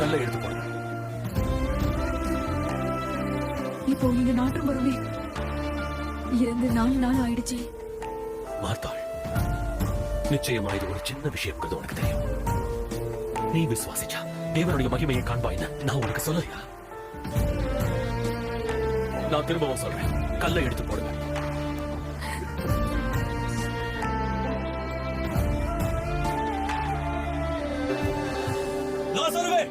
கல்லை எடுத்து போடுங்க. இப்போ நீங்க நாட்டும் வருவே இறந்து 4 நாள் ஆயிடுச்சு. மார்த்தாள், நிச்சயமா இது ஒரு சின்ன விஷயம்ங்கிறது உனக்கு தெரியும். நீ விசுவாசிச்சா தேவனுடைய மகிமையை காண்பாயின்னு நான் உனக்கு சொல்லலையா? நான் திரும்பவும் சொல்றேன், கல்லை எடுத்து போடுங்க. லாசருவே,